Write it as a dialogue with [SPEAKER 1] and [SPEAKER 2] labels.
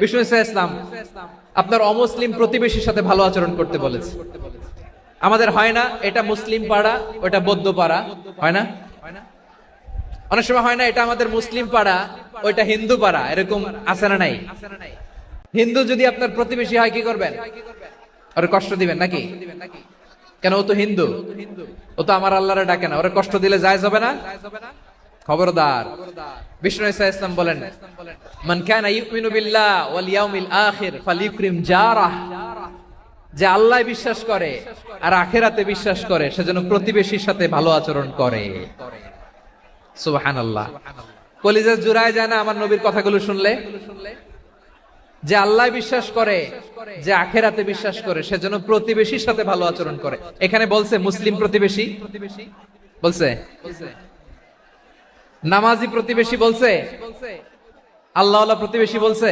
[SPEAKER 1] বিষ্ণু ইসলাম আপনার অমুসলিম প্রতিবেশীর সাথে ভালো আচরণ করতে বলেছে। আমাদের হয় না, এটা মুসলিম পাড়া ওটা বৌদ্ধ পাড়া, হয় না? অনেক সময় হয় না, এটা আমাদের মুসলিম পাড়া ওইটা হিন্দু পাড়া, এরকম আছে না নাই? হিন্দু যদি আপনার প্রতিবেশী হয় কি করবেন? ওরে কষ্ট দিবেন নাকি? কেন? ও তো হিন্দু, ও তো আমার আল্লাহরে ডাকে না, ওরে কষ্ট দিলে জায়েজ হবে না? খবরদার। বিষ্ণু ইসলাম বলেন, মান কানা ইউমিনু বিল্লাহ ওয়াল ইয়াউমিল আখির ফালিউকরিম জারাহ, যে আল্লাহ বিশ্বাস করে আর আখিরাতে বিশ্বাস করে সে যেন প্রতিবেশীর সাথে ভালো আচরণ করে। সুবহানাল্লাহ। কলিজা জুড়ায় যায় না আমার নবীর কথাগুলো শুনলে? যে আল্লাহ বিশ্বাস করে, যে আখিরাতে বিশ্বাস করে সে যেন প্রতিবেশীর সাথে ভালো আচরণ করে। এখানে বলছে মুসলিম প্রতিবেশী বলছে, নামাজি প্রতিবেশী বলছে, আল্লাহওয়ালা প্রতিবেশী বলছে।